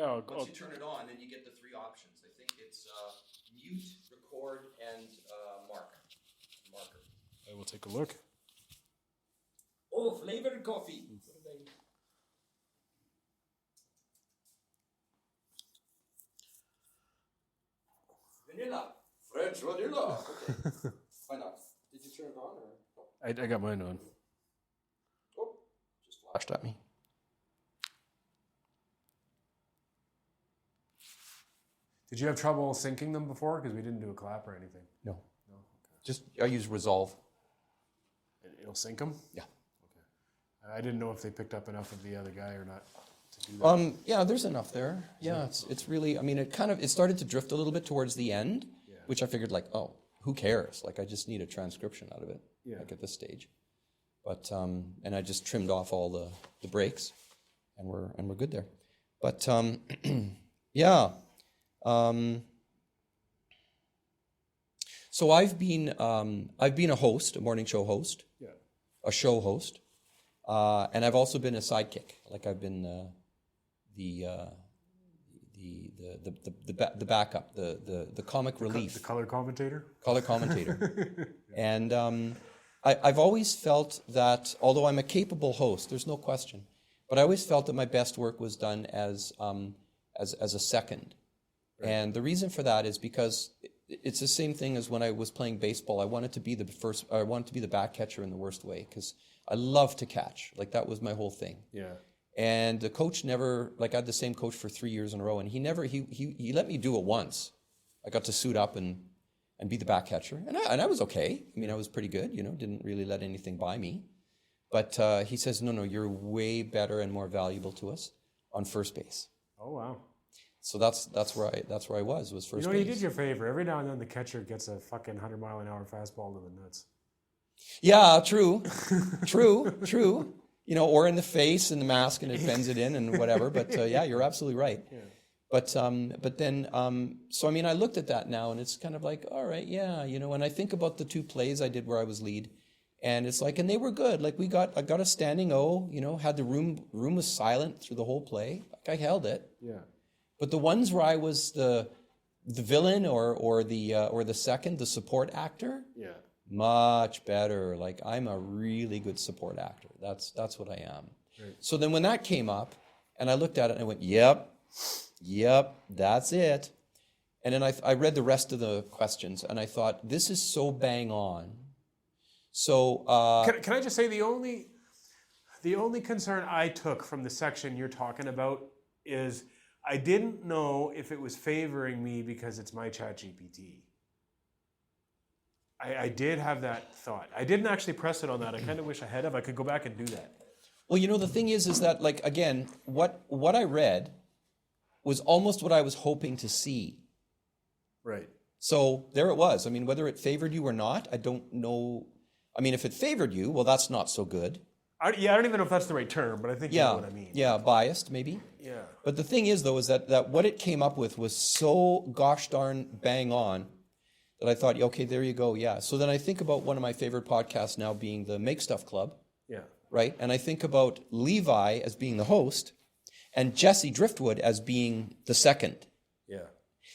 Yeah, Once you turn it on, then you get the three options. I think it's mute, record, and marker. I will take a look. Oh, flavored coffee. Vanilla. French vanilla. Okay. Why not? Did you turn it on or? I got mine on. Oh, just flashed at me. Did you have trouble syncing them before? Because we didn't do a clap or anything. No. No. Okay. Just I use Resolve. It'll sync them? Yeah. Okay. I didn't know if they picked up enough of the other guy or not to do that. Yeah, there's enough there. Yeah, it's really. I mean, it started to drift a little bit towards the end, which I figured like, oh, who cares? Like, I just need a transcription out of it. Like at this stage. But and I just trimmed off all the breaks, and we're good there. But yeah. So I've been a host, a morning show host, a show host, and I've also been a sidekick. Like I've been the backup, the comic relief, the color commentator. And I've always felt that although I'm a capable host, there's no question, but I always felt that my best work was done as a second. Right. And the reason for that is because it's the same thing as when I was playing baseball. I wanted to be the back catcher in the worst way because I love to catch. Like that was my whole thing. Yeah. And the coach never, like I had the same coach for 3 years in a row, and he let me do it once. I got to suit up and be the back catcher, and I was okay. I mean, I was pretty good. Didn't really let anything by me. But he says, no, you're way better and more valuable to us on first base. Oh wow. So that's where I was first base. You did your favor. Every now and then the catcher gets a fucking 100-mile-an-hour fastball to the nuts. Yeah, true. Or in the face and the mask and it bends it in and whatever. But yeah, you're absolutely right. Yeah. But then so I mean I looked at that now and it's kind of like, all right, yeah, and I think about the 2 plays I did where I was lead. And it's like, and they were good. Like I got a standing O, had the room was silent through the whole play. Like I held it. Yeah. But the ones where I was the villain or the second, the support actor, much better. Like I'm a really good support actor. That's what I am. Right. So then when that came up, and I looked at it and I went, yep, that's it. And then I read the rest of the questions and I thought, this is so bang on. So can I just say the only concern I took from the section you're talking about is I didn't know if it was favoring me because it's my ChatGPT. I did have that thought. I didn't actually press it on that. I kind of wish I had. I could go back and do that. Well, the thing is that, like, again, what I read was almost what I was hoping to see. Right. So there it was. I mean, whether it favored you or not, I don't know. I mean, if it favored you, well, that's not so good. I don't even know if that's the right term, but I think you know what I mean. Yeah, biased, maybe. Yeah. But the thing is, though, is that what it came up with was so gosh darn bang on that I thought, okay, there you go, yeah. So then I think about one of my favorite podcasts now being the Make Stuff Club. Yeah. Right? And I think about Levi as being the host and Jesse Driftwood as being the second. Yeah.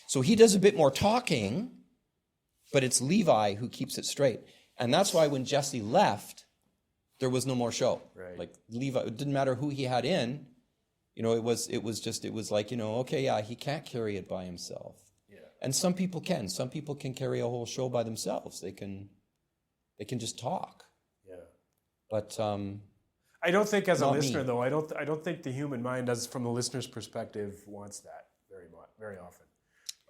So he does a bit more talking, but it's Levi who keeps it straight. And that's why when Jesse left, there was no more show. Right. Like Levi, it didn't matter who he had in, it was like, okay, yeah, he can't carry it by himself. Yeah. And some people can. Some people can carry a whole show by themselves. They can just talk. Yeah. But I don't think as a listener though, I don't think the human mind, as from the listener's perspective, wants that very often.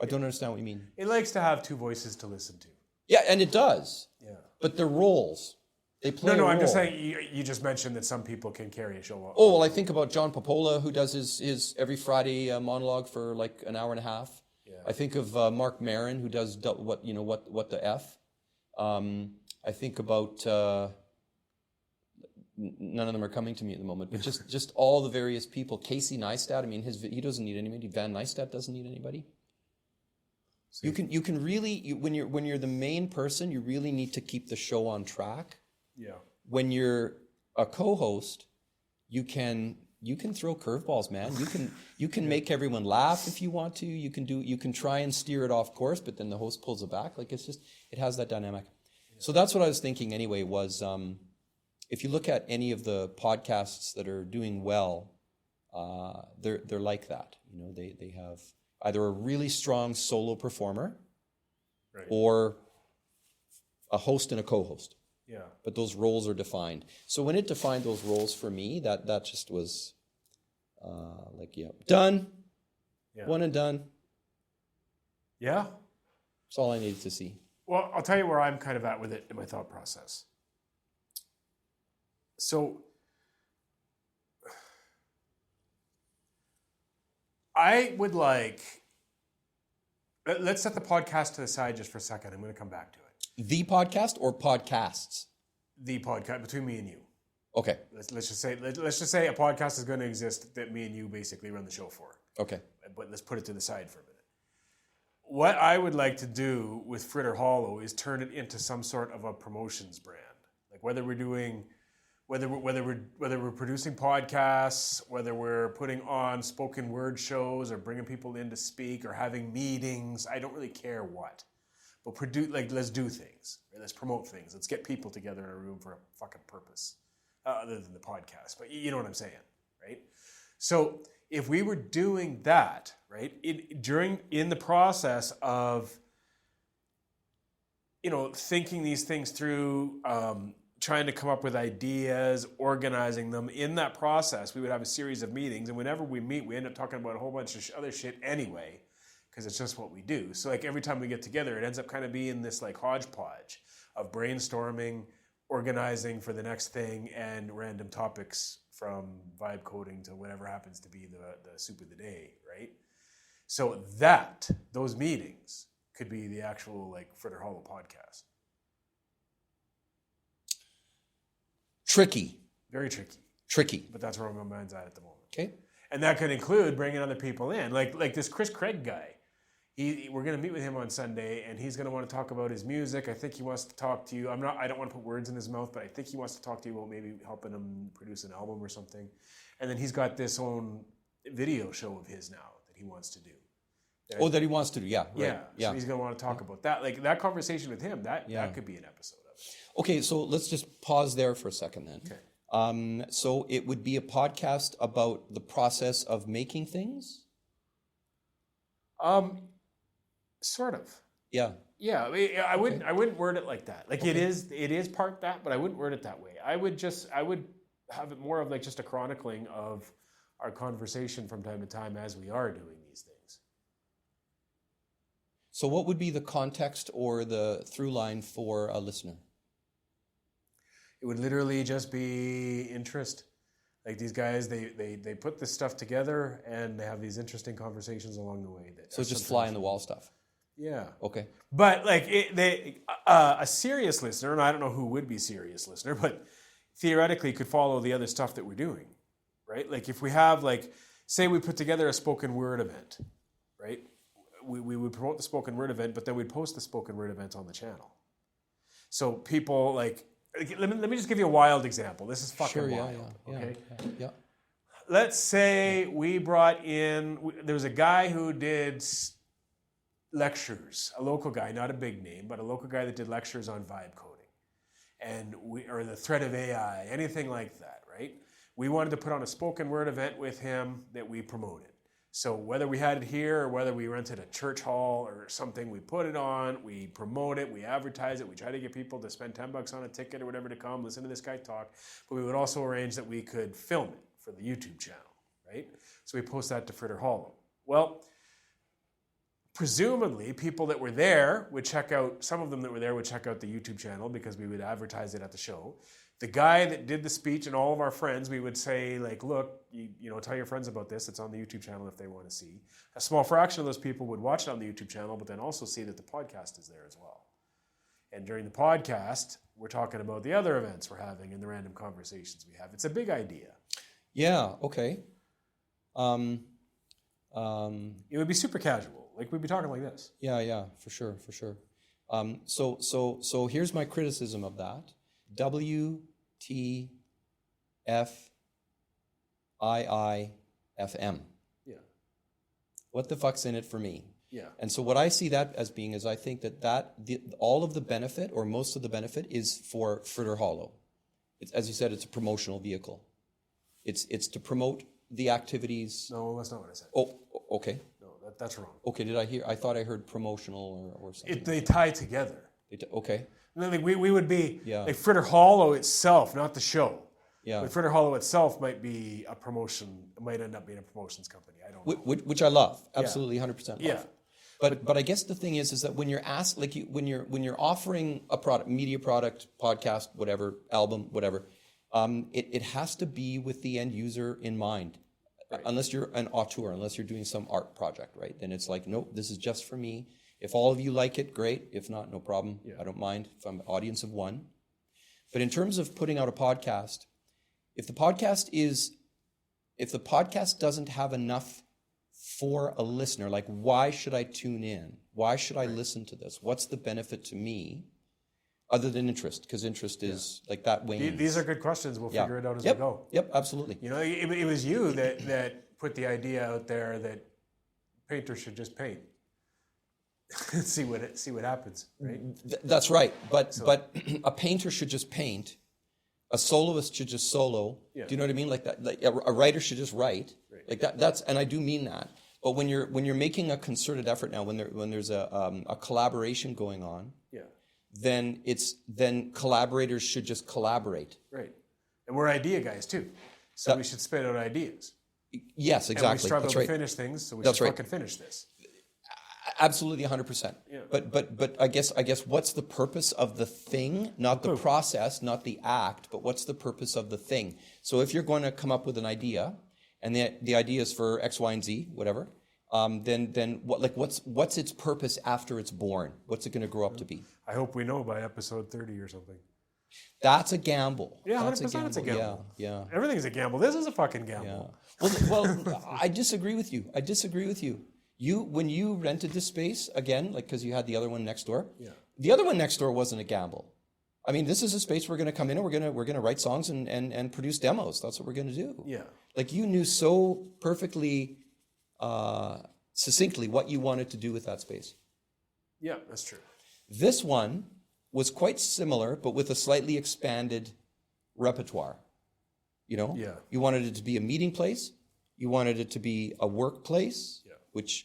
I don't understand what you mean. It likes to have 2 voices to listen to. Yeah, and it does. Yeah. But they're roles. They play a role. I'm just saying, you just mentioned that some people can carry a show. Oh, well, I think about John Popola, who does his every Friday monologue for like an hour and a half. Yeah. I think of Mark Maron, who does what the F. I think about none of them are coming to me at the moment, but just all the various people. Casey Neistat. I mean, he doesn't need anybody. Van Neistat doesn't need anybody. You can really when you're the main person, you really need to keep the show on track. Yeah. When you're a co-host, you can you can throw curveballs, man. You can make everyone laugh if you want to. You can try and steer it off course, but then the host pulls it back. Like it has that dynamic. So that's what I was thinking anyway, was if you look at any of the podcasts that are doing well, they're like that. You know, they have either a really strong solo performer, right, or a host and a co-host. Yeah. But those roles are defined. So when it defined those roles for me, that just was done, one and done. Yeah. That's all I needed to see. Well, I'll tell you where I'm kind of at with it in my thought process. So I would let's set the podcast to the side just for a second. I'm going to come back to it. The podcast or podcasts? The podcast between me and you. Okay. Let's just say a podcast is going to exist that me and you basically run the show for. Okay. But let's put it to the side for a minute. What I would like to do with Fritter Hollow is turn it into some sort of a promotions brand. Like whether we're producing podcasts, whether we're putting on spoken word shows or bringing people in to speak or having meetings, I don't really care what. But let's do things. Right? Let's promote things. Let's get people together in a room for a fucking purpose, other than the podcast. But you know what I'm saying, right? So if we were doing that, right, in the process of, thinking these things through, trying to come up with ideas, organizing them, in that process, we would have a series of meetings, and whenever we meet, we end up talking about a whole bunch of other shit anyway, because it's just what we do. So like every time we get together, it ends up kind of being this like hodgepodge of brainstorming, organizing for the next thing, and random topics from vibe coding to whatever happens to be the soup of the day, right? So those meetings could be the actual like Fritter Hollow podcast. Tricky. Very tricky. Tricky. But that's where my mind's at the moment. Okay. And that could include bringing other people in, like this Chris Craig guy. We're going to meet with him on Sunday, and he's going to want to talk about his music. I think he wants to talk to you. I don't want to put words in his mouth, but I think he wants to talk to you about maybe helping him produce an album or something. And then he's got this own video show of his now that he wants to do. That he wants to do, yeah. Right. Yeah. So he's going to want to talk about that. Like that conversation with him, that could be an episode of it. Okay, so let's just pause there for a second then. Okay. So it would be a podcast about the process of making things? Sort of. Yeah. Yeah, I wouldn't word it like that. Like it is part that, but I wouldn't word it that way. I would have it more of like just a chronicling of our conversation from time to time as we are doing these things. So what would be the context or the through line for a listener? It would literally just be interest. Like these guys, they put this stuff together and they have these interesting conversations along the way. So it's just fly on the wall stuff. Yeah. Okay. But like a serious listener, and I don't know who would be a serious listener, but theoretically could follow the other stuff that we're doing, right? Like if we have say we put together a spoken word event, right? We would promote the spoken word event, but then we'd post the spoken word event on the channel. So people let me just give you a wild example. This is fucking wild. Okay. Yeah. Let's say we brought in. There was a guy who did lectures, a local guy, not a big name, but a local guy that did lectures on vibe coding, or the threat of AI, anything like that, right? We wanted to put on a spoken word event with him that we promoted. So whether we had it here or whether we rented a church hall or something, we put it on, we promote it, we advertise it, we try to get people to spend $10 on a ticket or whatever to come, listen to this guy talk, but we would also arrange that we could film it for the YouTube channel, right? So we post that to Fritter Hollow. Well, presumably people that were there would check out, some of them that were there would check out the YouTube channel because we would advertise it at the show. The guy that did the speech and all of our friends, we would say, like, look, tell your friends about this. It's on the YouTube channel if they want to see. A small fraction of those people would watch it on the YouTube channel, but then also see that the podcast is there as well. And during the podcast, we're talking about the other events we're having and the random conversations we have. It's a big idea. Yeah, okay. It would be super casual. Like, we'd be talking like this. Yeah, for sure. So here's my criticism of that. WTFIIFM. WTFIIFM. Yeah. What the fuck's in it for me? Yeah. And so what I see that as being is I think all of the benefit or most of the benefit is for Fritter Hollow. It's, as you said, it's a promotional vehicle. It's to promote the activities. No, that's not what I said. Oh, okay. No, that's wrong. Okay, I thought I heard promotional or something. They tie together. Okay. And then we would be Yeah. like Fritter Hollow itself, not the show. Yeah. But Fritter Hollow itself might be a promotion. It might end up being a promotions company. I don't know. Which I love. Absolutely 100% love. Yeah. But I guess the thing is that when you're asked, like when you're offering a product, media product, podcast, whatever, album, whatever, it has to be with the end user in mind. Right. Unless you're an auteur, unless you're doing some art project, right? Then it's like, nope, this is just for me. If all of you like it, great. If not, no problem. Yeah. I don't mind if I'm an audience of one. But in terms of putting out a podcast, if the podcast doesn't have enough for a listener, like why should I tune in? Why should I listen to this? What's the benefit to me other than interest? Because interest is like that wanes. These are good questions. We'll figure it out as we go. Yep, absolutely. You know, it was you that put the idea out there that painters should just paint. see what happens, right? That's right. But a painter should just paint. A soloist should just solo. Yeah. Do you know what I mean? Like that. Like a writer should just write. Right. Like that. That's, and I do mean that. But when you're making a concerted effort now, when there's a collaboration going on, then collaborators should just collaborate. Right. And we're idea guys too, so we should spit out ideas. Yes, exactly. And we struggle to finish things, so we should fucking finish this. Absolutely, 100%. Yeah. But I guess what's the purpose of the thing? Not the process, not the act, but what's the purpose of the thing? So if you're going to come up with an idea, and the idea is for X, Y, and Z, whatever, then what's its purpose after it's born? What's it going to grow up to be? I hope we know by episode 30 or something. That's a gamble. Yeah, 100% That's a gamble. It's a gamble. Yeah. Everything's a gamble. This is a fucking gamble. Yeah. Well, I disagree with you. When you rented this space again, like because you had the other one next door. Yeah. The other one next door wasn't a gamble. I mean, this is a space we're going to come in and we're gonna write songs and produce demos. That's what we're going to do. Yeah. Like you knew so perfectly, succinctly what you wanted to do with that space. Yeah, that's true. This one was quite similar, but with a slightly expanded repertoire. You know? Yeah. You wanted it to be a meeting place. You wanted it to be a workplace.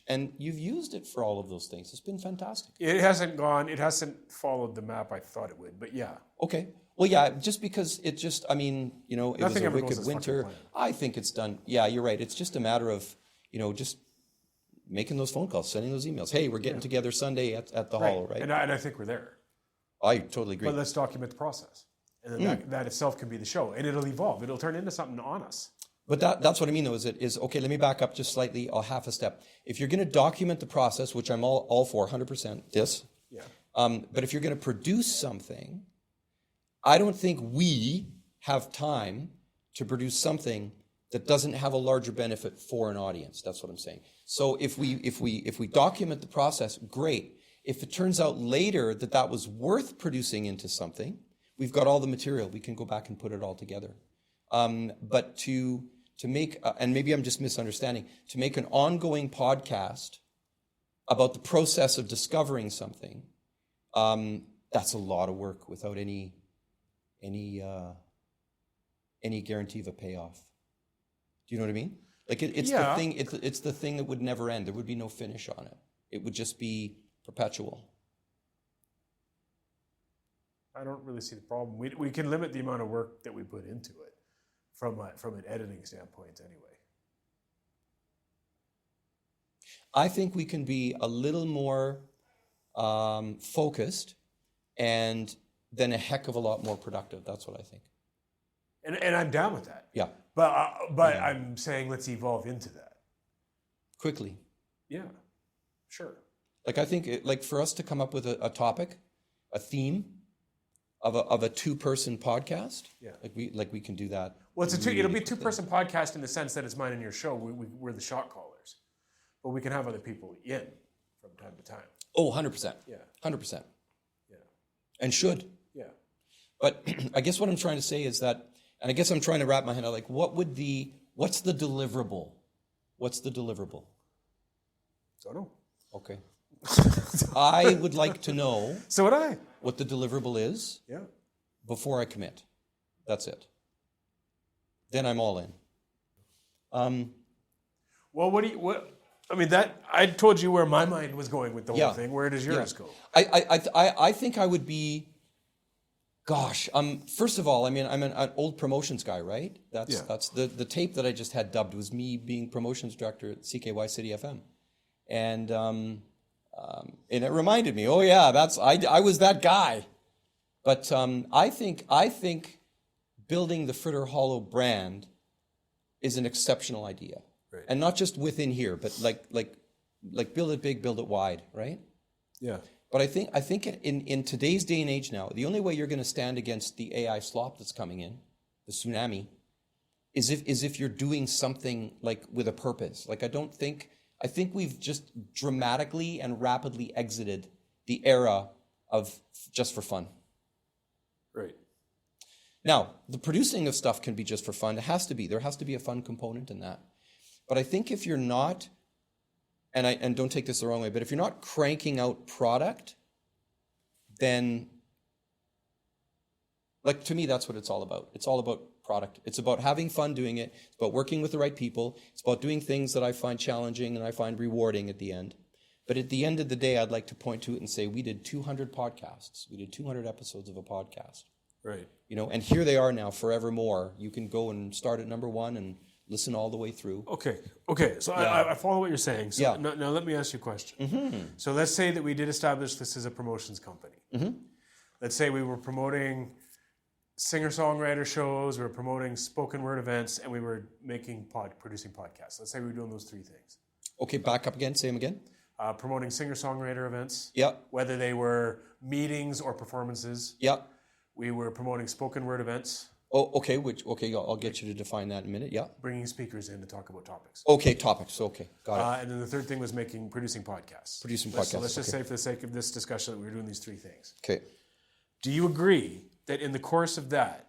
And you've used it for all of those things. It's been fantastic. It hasn't followed the map I thought it would, but yeah. Okay. Well, yeah, just because it just, I mean, you know, it was a wicked winter. I think it's done. Yeah, you're right. It's just a matter of, you know, just making those phone calls, sending those emails. Hey, we're getting together Sunday at the Hollow, right? And I think we're there. I totally agree. But let's document the process. And then that itself can be the show. And it'll evolve. It'll turn into something on us. But that's what I mean, though, is okay, let me back up just slightly, half a step. If you're going to document the process, which I'm all for, 100%, yes. Yeah. But if you're going to produce something, I don't think we have time to produce something that doesn't have a larger benefit for an audience. That's what I'm saying. So if we document the process, great. If it turns out later that was worth producing into something, we've got all the material. We can go back and put it all together. But to make, and maybe I'm just misunderstanding, to make an ongoing podcast about the process of discovering something, that's a lot of work without any guarantee of a payoff. Do you know what I mean? Like it's the thing. It's the thing that would never end. There would be no finish on it. It would just be perpetual. I don't really see the problem. We can limit the amount of work that we put into it. From an editing standpoint, anyway. I think we can be a little more focused, and then a heck of a lot more productive. That's what I think. And I'm down with that. Yeah. But I'm saying let's evolve into that quickly. Yeah. Sure. Like I think, like for us to come up with a topic, a theme of a two-person podcast. Yeah. Like we can do that. Well, it'll be a two-person podcast in the sense that it's mine and your show. We're the shot callers, but we can have other people in from time to time. Oh, 100%. Yeah. 100%. Yeah. And should. Yeah. But I guess what I'm trying to say is that, and I guess I'm trying to wrap my head out, like what would What's the deliverable? Don't know. Okay. I would like to know So would I. what the deliverable is Yeah. before I commit. That's it. Then I'm all in. Well, I told you where my mind was going with the whole thing. Where does yours go? I think I would be. Gosh, first of all, I'm an old promotions guy, right? That's the tape that I just had dubbed was me being promotions director at CKY City FM, and it reminded me, oh yeah, I was that guy. But I think building the Fritter Hollow brand is an exceptional idea, right. And not just within here, but like build it big, build it wide, right? Yeah. But I think in today's day and age now, the only way you're going to stand against the AI slop that's coming in, the tsunami, is if you're doing something like with a purpose. Like I think we've just dramatically and rapidly exited the era of just for fun. Right. Now, the producing of stuff can be just for fun. There has to be a fun component in that. But I think if you're not, and don't take this the wrong way, but if you're not cranking out product, then, like, to me, that's what it's all about. It's all about product. It's about having fun doing it. It's about working with the right people. It's about doing things that I find challenging and I find rewarding at the end. But at the end of the day, I'd like to point to it and say, we did 200 podcasts. We did 200 episodes of a podcast. Right. And here they are now forevermore. You can go and start at number 1 and listen all the way through. Okay. So I follow what you're saying. So now let me ask you a question. Mm-hmm. So let's say that we did establish this as a promotions company. Mm-hmm. Let's say we were promoting singer-songwriter shows, we were promoting spoken word events, and we were producing podcasts. Let's say we were doing those 3 things. Okay, back up again. Say them again. Promoting singer-songwriter events. Yeah. Whether they were meetings or performances. Yeah. We were promoting spoken word events. Oh, okay. I'll get you to define that in a minute. Yeah. Bringing speakers in to talk about topics. Okay, topics. Okay, got it. And then the third thing was producing podcasts. So let's just say, for the sake of this discussion, that we were doing these 3 things. Okay. Do you agree that in the course of that,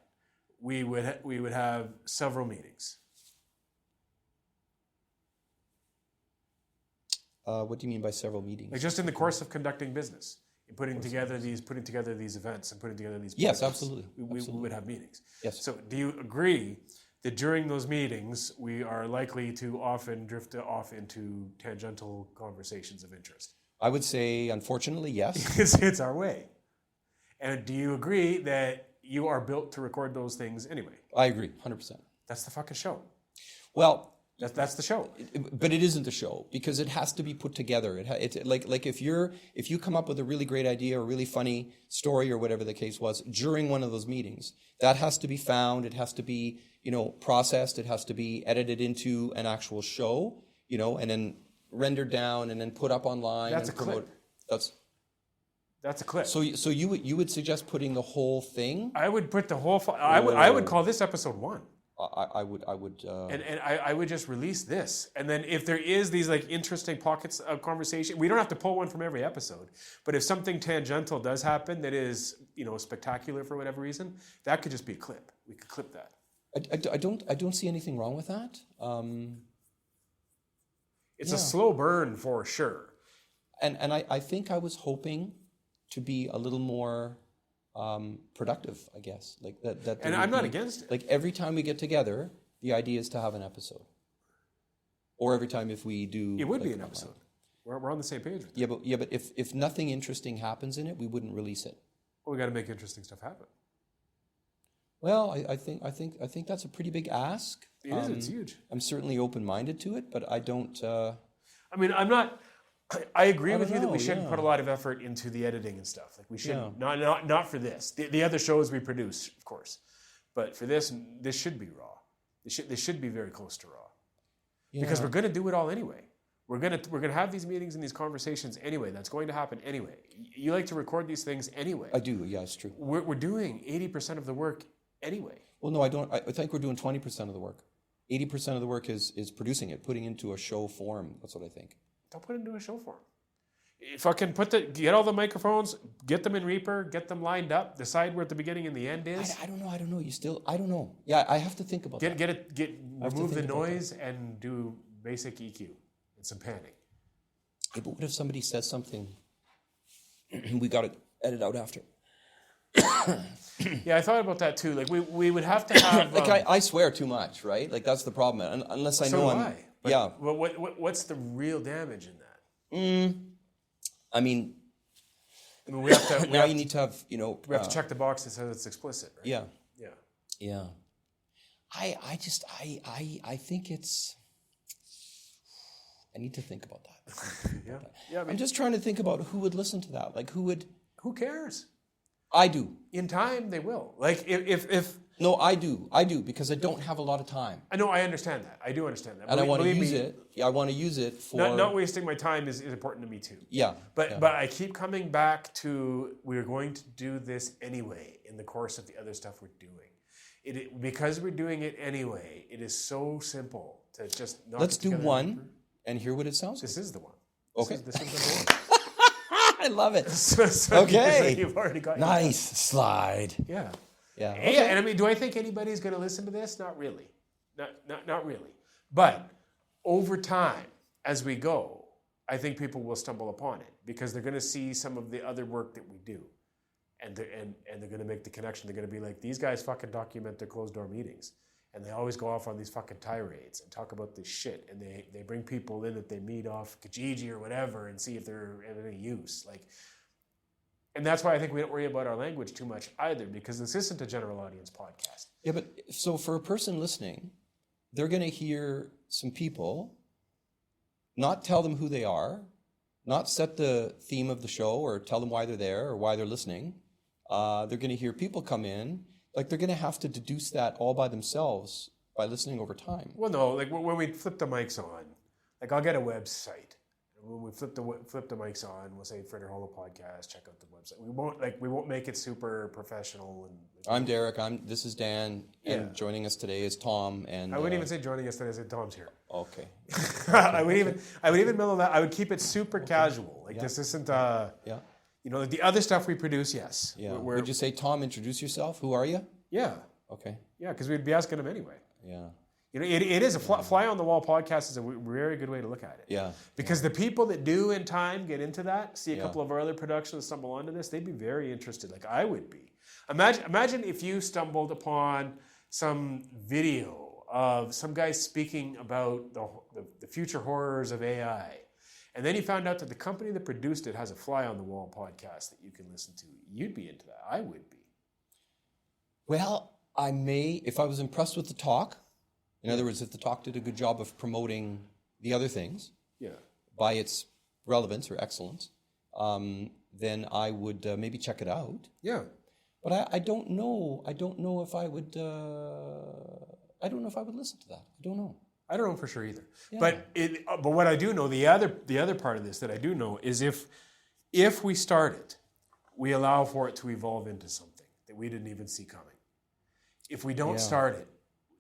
we would have several meetings? What do you mean by several meetings? Like just in the course of conducting business, putting together these events and putting together these. Yes, absolutely. We would have meetings. Yes. So, do you agree that during those meetings we are likely to often drift off into tangential conversations of interest? I would say, unfortunately, yes. It's our way. And do you agree that you are built to record those things anyway? I agree, 100%. That's the fucking show. Well, that's the show. But it isn't the show because it has to be put together. It's like if you come up with a really great idea or a really funny story or whatever the case was during one of those meetings, that has to be found. It has to be processed. It has to be edited into an actual show, and then rendered down and then put up online. That's and a clip. That's a clip. So you would suggest putting the whole thing? I would put the whole. I would call this episode 1. I would. And I would just release this, and then if there is these like interesting pockets of conversation, we don't have to pull one from every episode. But if something tangential does happen that is spectacular for whatever reason, that could just be a clip. We could clip that. I don't see anything wrong with that. It's a slow burn for sure. And I think I was hoping to be a little more productive, I guess. Like that. And I'm not against it. Like every time we get together, the idea is to have an episode. Or every time if we do, it would be an episode. We're on the same page with that. Yeah, but if nothing interesting happens in it, we wouldn't release it. Well, we got to make interesting stuff happen. Well, I think that's a pretty big ask. It is. It's huge. I'm certainly open-minded to it, but I don't. I'm not. I agree with you that we shouldn't put a lot of effort into the editing and stuff. Like we shouldn't. Not for this. The other shows we produce, of course, but for this should be raw. This should be very close to raw, because we're going to do it all anyway. We're gonna have these meetings and these conversations anyway. That's going to happen anyway. You like to record these things anyway. I do. Yeah, it's true. We're doing 80% of the work anyway. Well, no, I don't. I think we're doing 20% of the work. 80% of the work is producing it, putting it into a show form. That's what I think. Don't put it into a show form. Fucking get all the microphones, get them in Reaper, get them lined up, decide where the beginning and the end is. I don't know. I don't know. Yeah, I have to think about that. Remove the noise and do basic EQ and some panning. Yeah, but what if somebody says something? We got to edit out after. Yeah, I thought about that too. Like we would have to have. Like I swear too much, right? Like that's the problem. Unless I know I'm. Yeah. Well, what's the real damage in that? I mean, we have to. Now you need to have, we have to check the box that says it's explicit. Right? Yeah. Yeah. Yeah. I think it's. I need to think about that. Yeah. I'm just trying to think about who would listen to that. Like who would. Who cares? I do. In time, they will. Like if. No, I do because I don't have a lot of time. I know. I understand that. I do understand that. And I want to use it. Yeah, I want to use it for. Not wasting my time is important to me too. Yeah. But I keep coming back to we're going to do this anyway in the course of the other stuff we're doing. Because we're doing it anyway, it is so simple to just knock Let's it do together. one and hear what it sounds like. This is the one. Okay. This is the one. I love it. So Okay. You've already got nice slide. Yeah. Yeah. Okay. And I mean, do I think anybody's going to listen to this? Not really. Not really. But over time, as we go, I think people will stumble upon it because they're going to see some of the other work that we do. And they're going to make the connection. They're going to be like, these guys fucking document their closed door meetings. And they always go off on these fucking tirades and talk about this shit. And they bring people in that they meet off Kijiji or whatever and see if they're of any use. And that's why I think we don't worry about our language too much either, because this isn't a general audience podcast. Yeah, but so for a person listening, they're going to hear some people, not tell them who they are, not set the theme of the show or tell them why they're there or why they're listening. They're going to hear people come in. Like they're going to have to deduce that all by themselves by listening over time. Well, no, like when we flip the mics on, like I'll get a website. When we flip the mics on, we'll say Fritter Hollow podcast. Check out the website. We won't make it super professional. I'm Derek. This is Dan, and joining us today is Tom. And I wouldn't even say joining us today. I said Tom's here. Okay. I would even mellow that. I would keep it super casual. Like this isn't. Like the other stuff we produce, yes. Yeah. Would you say, Tom, introduce yourself? Who are you? Yeah. Okay. Yeah, because we'd be asking him anyway. Yeah. It is a fly on the wall podcast is a very good way to look at it. Yeah. Because the people that do in time get into that, see a couple of our other productions stumble onto this, they'd be very interested. Like I would be. Imagine if you stumbled upon some video of some guy speaking about the future horrors of AI. And then you found out that the company that produced it has a fly on the wall podcast that you can listen to. You'd be into that. I would be. Well, I may, if I was impressed with the talk, in other words, if the talk did a good job of promoting the other things by its relevance or excellence, then I would maybe check it out. Yeah. But I don't know. I don't know if I would. I don't know if I would listen to that. I don't know. I don't know for sure either. Yeah. But what I do know, the other part of this that I do know is if we start it, we allow for it to evolve into something that we didn't even see coming. If we don't start it,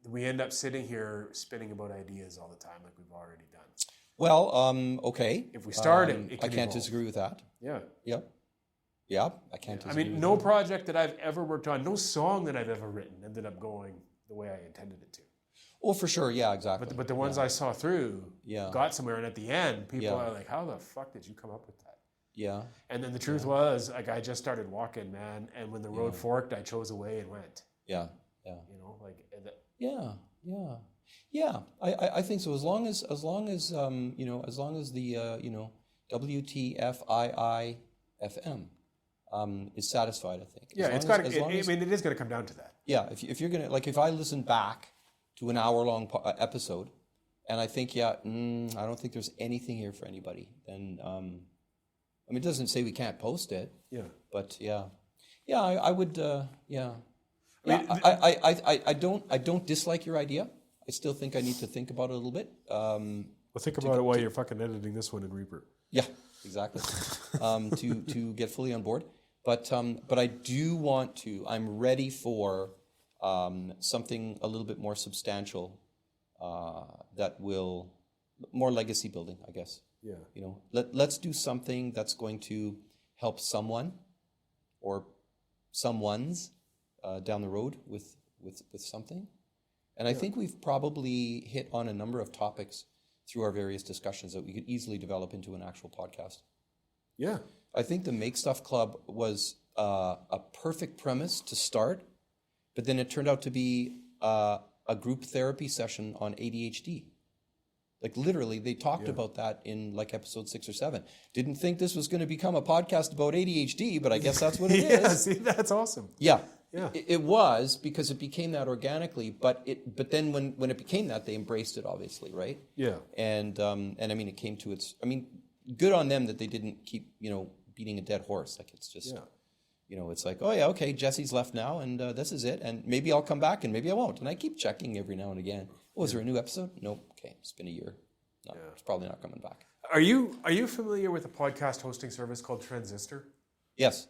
we end up sitting here spinning about ideas all the time like we've already done. Well, okay. If we start it can I can't evolve. disagree with that. Yeah. Yep. Yeah, I can't disagree with no that. project that I've ever worked on, no song that I've ever written ended up going the way I intended it to. Oh, for sure. Yeah, exactly. But the ones I saw through got somewhere, and at the end, people are like, how the fuck did you come up with that? Yeah. And then the truth was, like, I just started walking, man, and when the road forked, I chose a way and went. Yeah, yeah. You know, like... Yeah. I think so. As long as the WTFIIFM is satisfied, I think. It is going to come down to that. Yeah, if you're gonna, like, if I listen back to an hour-long episode, and I think, I don't think there's anything here for anybody, then it doesn't say we can't post it. Yeah. But I would. I don't dislike your idea. I still think I need to think about it a little bit. Think about it while you're fucking editing this one in Reaper. Yeah, exactly. To get fully on board, but I do want to. I'm ready for something a little bit more substantial that will more legacy building, I guess. Yeah. You know, let's do something that's going to help someone or someone's down the road with something. And I think we've probably hit on a number of topics through our various discussions that we could easily develop into an actual podcast. Yeah. I think the Make Stuff Club was a perfect premise to start, but then it turned out to be a group therapy session on ADHD. Like literally, they talked about that in like episode 6 or 7. Didn't think this was going to become a podcast about ADHD, but I guess that's what it is. Yeah, see, that's awesome. Yeah. Yeah. It was, because it became that organically, but then when it became that, they embraced it, obviously, right? Yeah. And I mean, it came to its, I mean, good on them that they didn't keep, beating a dead horse. Like, it's just, it's like, oh yeah, okay, Jesse's left now, and this is it, and maybe I'll come back, and maybe I won't. And I keep checking every now and again. Oh, is there a new episode? Nope. Okay, it's been a year. No, it's probably not coming back. Are you familiar with a podcast hosting service called Transistor? Yes.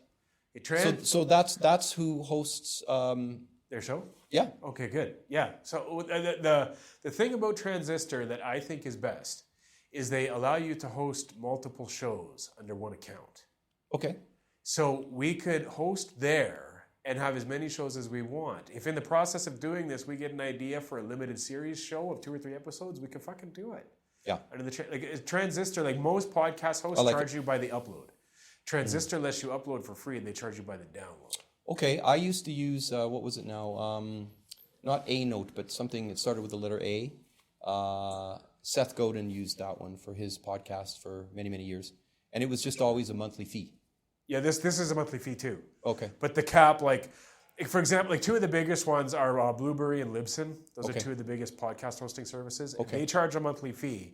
So that's who hosts their show? Yeah. Okay, good. Yeah. So the thing about Transistor that I think is best is they allow you to host multiple shows under one account. Okay. So we could host there and have as many shows as we want. If in the process of doing this we get an idea for a limited series show of 2 or 3 episodes, we can fucking do it. Yeah. Under the Transistor, like most podcast hosts charge you by the upload. Transistor lets you upload for free, and they charge you by the download. Okay, I used to use what was it now? Not A Note, but something that started with the letter A. Seth Godin used that one for his podcast for many, many years, and it was just always a monthly fee. Yeah, this is a monthly fee too. Okay. But the cap, like for example, like 2 of the biggest ones are Blueberry and Libsyn. Those are 2 of the biggest podcast hosting services. Okay. They charge a monthly fee,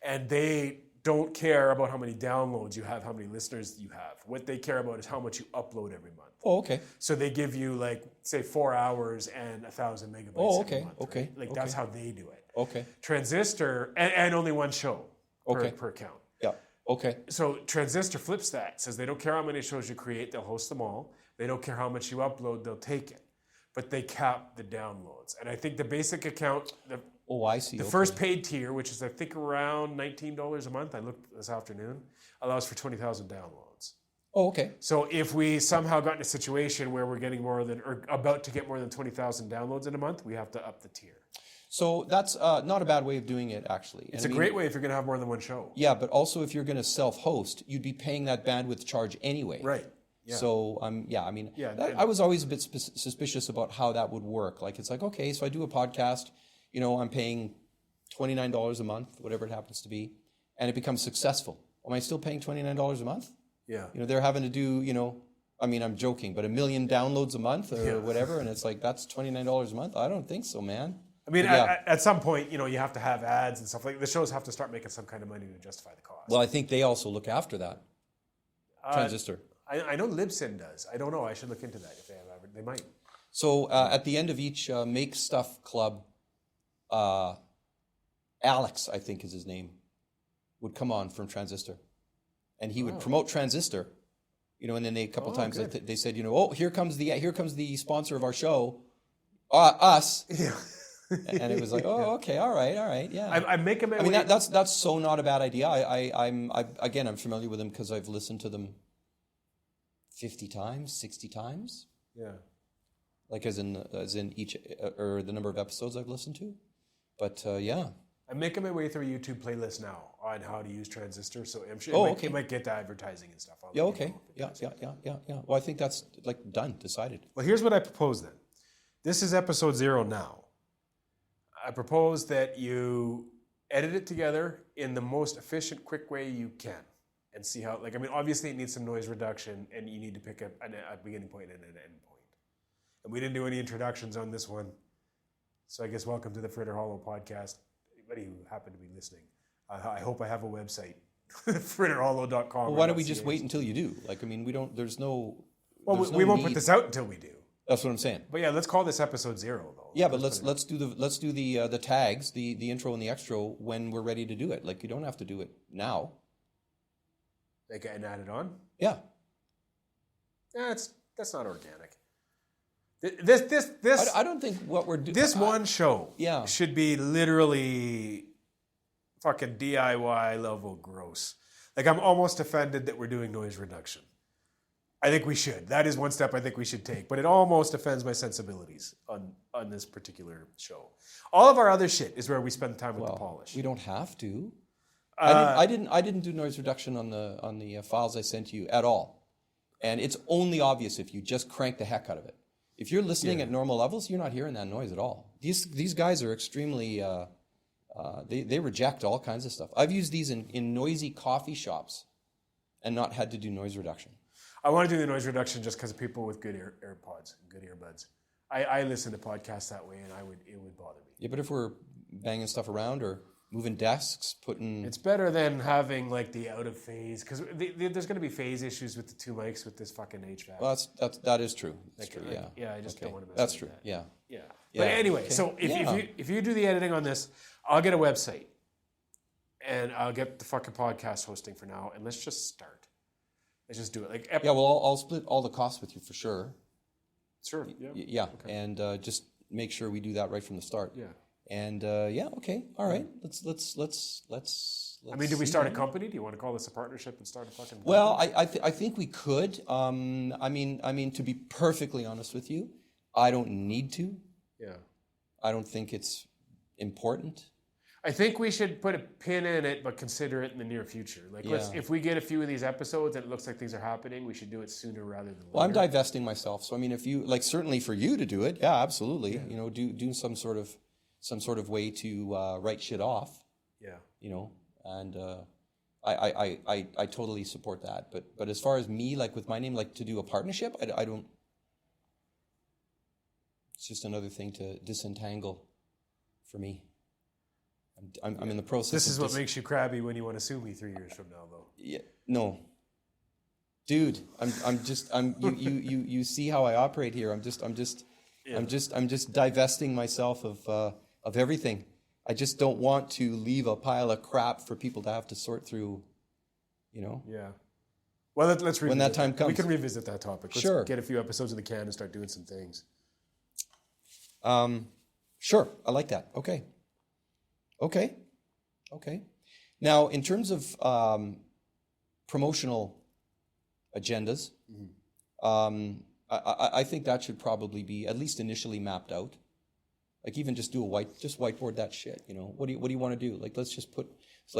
and they don't care about how many downloads you have, how many listeners you have. What they care about is how much you upload every month. Oh, okay. So they give you, like, say 4 hours and 1,000 megabytes every month. Okay. Right? Like that's how they do it. Okay. Transistor, and only one show per account. Yeah. Okay. So Transistor flips that, says they don't care how many shows you create, they'll host them all. They don't care how much you upload, they'll take it. But they cap the downloads. And I think the basic account, I see. The first paid tier, which is I think around $19 a month, I looked this afternoon, allows for 20,000 downloads. Oh, okay. So if we somehow got in a situation where we're getting more than, or about to get more than 20,000 downloads in a month, we have to up the tier. So that's not a bad way of doing it, actually. It's a great way if you're going to have more than one show. Yeah, but also if you're going to self-host, you'd be paying that bandwidth charge anyway. Right. Yeah. So, I was always a bit suspicious about how that would work. Like, it's like, okay, so I do a podcast, I'm paying $29 a month, whatever it happens to be, and it becomes successful. Am I still paying $29 a month? Yeah. They're having to do, I'm joking, but 1 million downloads a month or whatever, and it's like, that's $29 a month? I don't think so, man. I mean, at some point, you have to have ads and stuff like that. The shows have to start making some kind of money to justify the cost. Well, I think they also look after that. Transistor. I know Libsyn does. I don't know. I should look into that if they have ever. They might. So at the end of each Make Stuff Club, Alex, I think is his name, would come on from Transistor. And he would promote Transistor. And then a couple times they said, here comes the sponsor of our show, us. Yeah. And it was like, oh, okay, all right, yeah. I'm making my way. I mean, that's so not a bad idea. I'm familiar with them because I've listened to them 50 times, 60 times. Yeah. Like as in each or the number of episodes I've listened to. But yeah. I'm making my way through a YouTube playlist now on how to use Transistor, so I'm sure it might get to advertising and stuff. Yeah, okay. Yeah. Well, I think that's decided. Well, here's what I propose then. This is episode 0 now. I propose that you edit it together in the most efficient, quick way you can and see how, obviously it needs some noise reduction and you need to pick a beginning point and an end point. And we didn't do any introductions on this one. So I guess welcome to the Fritter Hollow podcast. Anybody who happened to be listening. I hope I have a website, fritterhollow.com. Well, why don't we just wait until you do? We won't put this out until we do. That's what I'm saying. But yeah, let's call this episode 0 though. Yeah, but let's do the tags, the intro and the extra when we're ready to do it. Like, you don't have to do it now. Like, and add it on? Yeah. Yeah, that's not organic. This I don't think what we're doing. This one show yeah. should be literally fucking DIY level gross. Like, I'm almost offended that we're doing noise reduction. I think we should. That is one step I think we should take. But it almost offends my sensibilities on this particular show. All of our other shit is where we spend time with the polish. We don't have to. I didn't do noise reduction on the files I sent you at all. And it's only obvious if you just crank the heck out of it. If you're listening at normal levels, you're not hearing that noise at all. These guys are extremely they reject all kinds of stuff. I've used these in noisy coffee shops and not had to do noise reduction. I want to do the noise reduction just because of people with good AirPods, good earbuds. I listen to podcasts that way, and it would bother me. Yeah, but if we're banging stuff around or moving desks, putting... It's better than having like the out of phase, because there's going to be phase issues with the two mics with this fucking HVAC. Well, that is true. That's true, yeah. Yeah, I just don't want to mess That's with true, that. yeah. Yeah. But anyway, so if you do the editing on this, I'll get a website, and I'll get the fucking podcast hosting for now, and let's just start. Let's just do it. I'll split all the costs with you for sure. Sure. Yeah. Okay. And just make sure we do that right from the start. Yeah. And okay, all right. Let's. I mean, do we start a company? Do you want to call this a partnership and start a fucking company? Well, I think we could. I mean, to be perfectly honest with you, I don't need to. Yeah. I don't think it's important. I think we should put a pin in it, but consider it in the near future. Like, if we get a few of these episodes and it looks like things are happening, we should do it sooner rather than later. Well, I'm divesting myself, so I mean, if you certainly for you to do it, yeah, absolutely. Yeah. Do some sort of way to write shit off. Yeah. And I totally support that. But as far as me, like with my name, like to do a partnership, I don't. It's just another thing to disentangle for me. I'm in the process. This is what makes you crabby when you want to sue me 3 years from now, though. Yeah, no, dude. You see how I operate here. I'm just divesting myself of everything. I just don't want to leave a pile of crap for people to have to sort through. Yeah. Well, let's revisit when that time comes. We can revisit that topic. Let's get a few episodes in the can and start doing some things. Sure. I like that. Okay. Now, in terms of promotional agendas, I think that should probably be at least initially mapped out. Like even just do whiteboard that shit. What do you want to do? Like let's just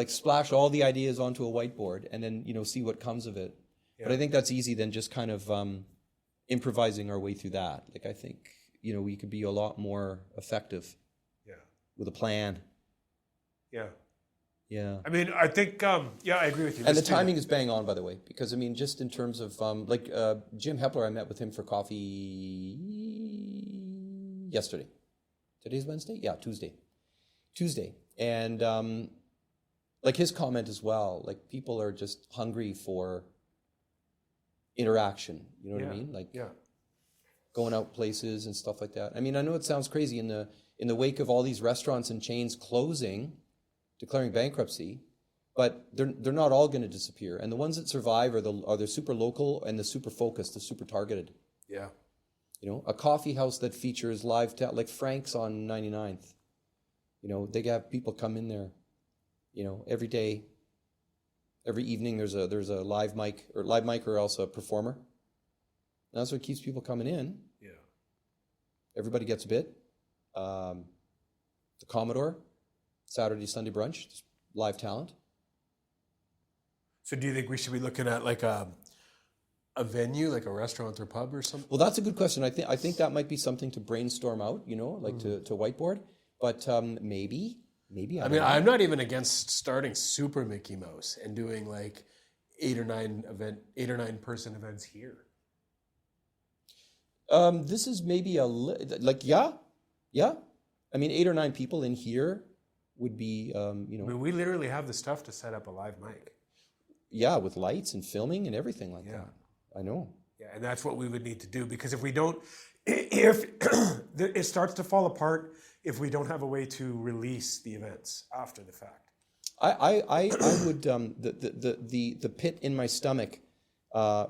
splash all the ideas onto a whiteboard and then see what comes of it. Yeah. But I think that's easy than just kind of improvising our way through that. Like I think we could be a lot more effective. Yeah. With a plan. Yeah. I mean, I think, I agree with you. And the timing is bang on, by the way, because, I mean, just in terms of, Jim Hepler, I met with him for coffee yesterday. Today's Wednesday? Yeah, Tuesday. And, his comment as well, people are just hungry for interaction. You know what I mean? Going out places and stuff like that. I mean, I know it sounds crazy in the wake of all these restaurants and chains closing, declaring bankruptcy, but they're not all going to disappear. And the ones that survive are the super local and the super focused, the super targeted. Yeah. A coffee house that features live like Frank's on 99th. They have people come in there, every day, every evening. There's a live mic or else a performer. And that's what keeps people coming in. Yeah. Everybody gets a bit. The Commodore, Saturday, Sunday brunch, just live talent. So do you think we should be looking at like a venue, like a restaurant or pub or something? Well, that's a good question. I think that might be something to brainstorm out, to whiteboard. But maybe. I'm not even against starting Super Mickey Mouse and doing like 8 or 9 person events here. This is maybe yeah. I mean, 8 or 9 people in here would be, I mean, we literally have the stuff to set up a live mic. Yeah, with lights and filming and everything like that. I know. Yeah, and that's what we would need to do, because if we don't, if it starts to fall apart if we don't have a way to release the events after the fact. I would, the pit in my stomach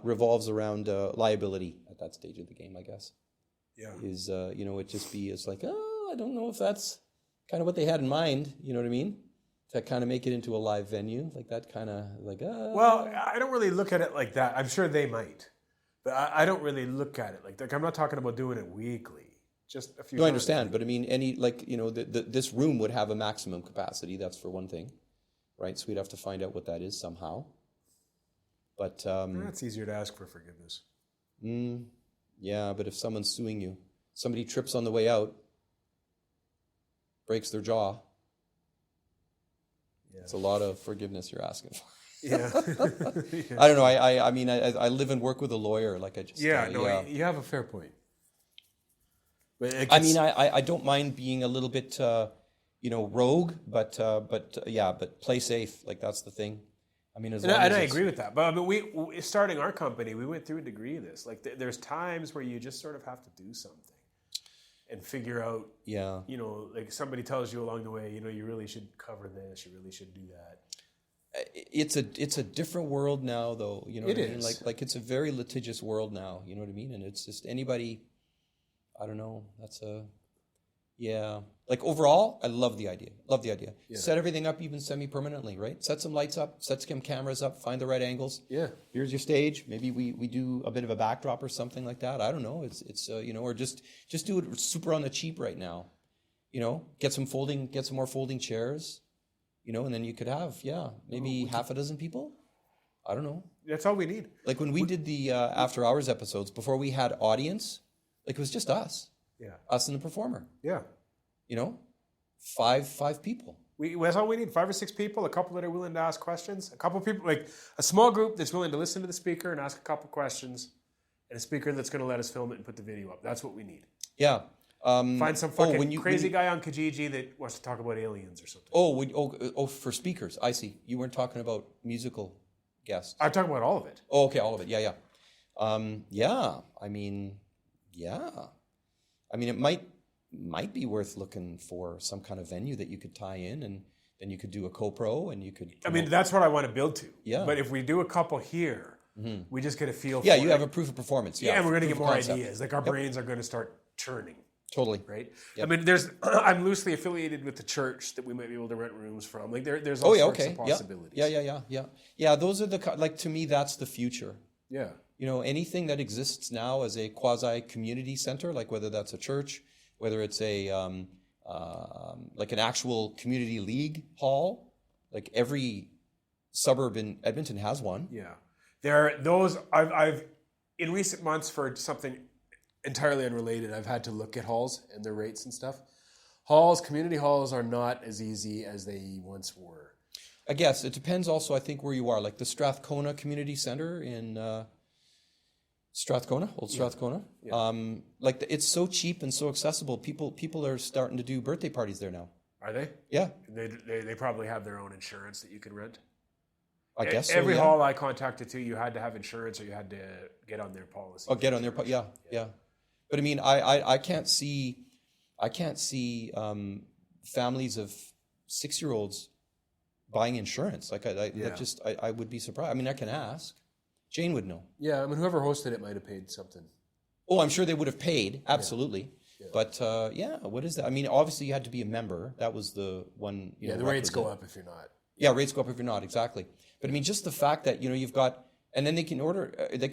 revolves around liability at that stage of the game, I guess. Yeah. It just be, it's like, I don't know if that's kind of what they had in mind, you know what I mean? to kind of make it into a live venue, like that kind of like. Well, I don't really look at it like that. I'm sure they might, but I don't really look at it like that. I'm not talking about doing it weekly. Just a few. No, I understand, but I mean, this room would have a maximum capacity. That's for one thing, right? So we'd have to find out what that is somehow. But that's easier to ask for forgiveness. Yeah, but if someone's suing you, somebody trips on the way out, breaks their jaw. Yeah. It's a lot of forgiveness you're asking for. Yeah. I don't know. I mean, I live and work with a lawyer. Like I just. You have a fair point. I mean, I don't mind being a little bit, rogue, but play safe. Like that's the thing. I mean, I agree with that. But I mean, we starting our company, we went through a degree of this. Like, there's times where you just sort of have to do something and figure out. Yeah. Like somebody tells you along the way, you really should cover this. You really should do that. It's a different world now, though. You know what I mean? Is. Like it's a very litigious world now. You know what I mean? And it's just anybody. I don't know. Like overall, I love the idea. Yeah. Set everything up even semi-permanently, right? Set some lights up, set some cameras up, find the right angles. Yeah. Here's your stage. Maybe we do a bit of a backdrop or something like that. I don't know. It's or just do it super on the cheap right now. Get some more folding chairs. And then you could have maybe half a dozen people. I don't know. That's all we need. Like when we did the after hours episodes before we had audience. Like it was just us. Yeah. Us and the performer. Yeah. Five people. That's all we need. 5 or 6 people, a couple that are willing to ask questions, a couple people, like a small group that's willing to listen to the speaker and ask a couple questions, and a speaker that's going to let us film it and put the video up. That's what we need. Yeah. Find some fucking crazy guy on Kijiji that wants to talk about aliens or something. For speakers. I see. You weren't talking about musical guests. I'm talking about all of it. Oh, okay, all of it. Yeah. I mean, it might be worth looking for some kind of venue that you could tie in, and then you could do a co-pro, and you could. That's what I want to build to. Yeah. But if we do a couple here, we just get a feel. Yeah, you have a proof of performance. Yeah, and we're going to get more ideas. Like our brains are going to start churning. Totally. Right. Yep. I mean, I'm loosely affiliated with the church that we might be able to rent rooms from. Like there's all sorts of possibilities. Yeah. Those are to me, that's the future. Yeah. Anything that exists now as a quasi community center, like whether that's a church, whether it's a like an actual community league hall, like every suburb in Edmonton has one. Yeah. There are those I've in recent months, for something entirely unrelated, I've had to look at halls and their rates and stuff. Community halls are not as easy as they once were. I guess it depends also, I think, where you are. Like the Strathcona Community Center in Strathcona. Yeah. It's so cheap and so accessible. People are starting to do birthday parties there now. Are they? Yeah. They probably have their own insurance that you can rent. I guess so, every hall I contacted to, you had to have insurance or you had to get on their policy. Oh, get on their yeah. But I mean, I can't see families of 6-year-olds buying insurance. Like I would be surprised. I mean, I can ask. Jane would know. Yeah, I mean, whoever hosted it might have paid something. Oh, I'm sure they would have paid, absolutely. Yeah. But what is that? I mean, obviously you had to be a member. That was the one. The rates go up if you're not. Yeah, rates go up if you're not, exactly. But I mean, just the fact that you've got, and then they can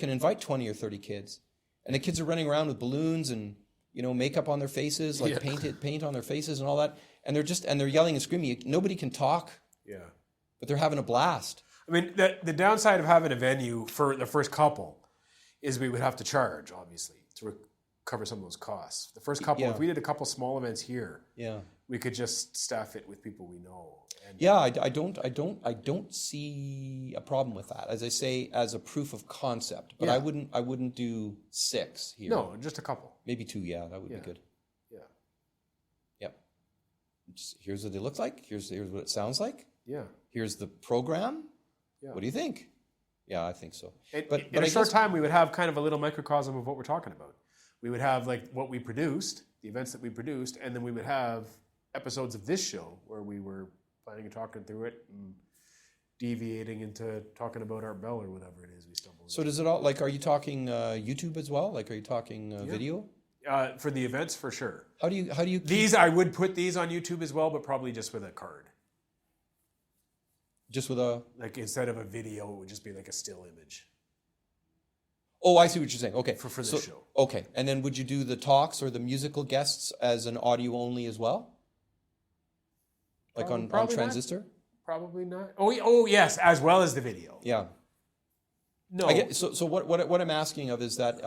invite 20 or 30 kids, and the kids are running around with balloons and makeup on their faces, like paint on their faces and all that, and they're yelling and screaming. Nobody can talk. Yeah. But they're having a blast. I mean, the downside of having a venue for the first couple is we would have to charge, obviously, to cover some of those costs. The first couple, if we did a couple small events here, we could just staff it with people we know. I don't see a problem with that. As I say, as a proof of concept, but I wouldn't do 6 here. No, just a couple. Maybe 2. Yeah, that would be good. Yeah. Yep. Here's what they look like. Here's what it sounds like. Yeah. Here's the program. Yeah. What do you think? Yeah, I think so. But in a short time, we would have kind of a little microcosm of what we're talking about. We would have like what we produced, the events that we produced, and then we would have episodes of this show where we were planning and talking through it and deviating into talking about Art Bell or whatever it is we stumbled into. So does it all, like, are you talking YouTube as well? Like, are you talking video? For the events, for sure. How do you these? I would put these on YouTube as well, but probably just with a card. Just with a... Like instead of a video, it would just be like a still image. Oh, I see what you're saying. Okay. For this show. Okay. And then would you do the talks or the musical guests as an audio only as well? Like on Transistor? Probably not. Oh, yes, as well as the video. Yeah. No. So what I'm asking of is that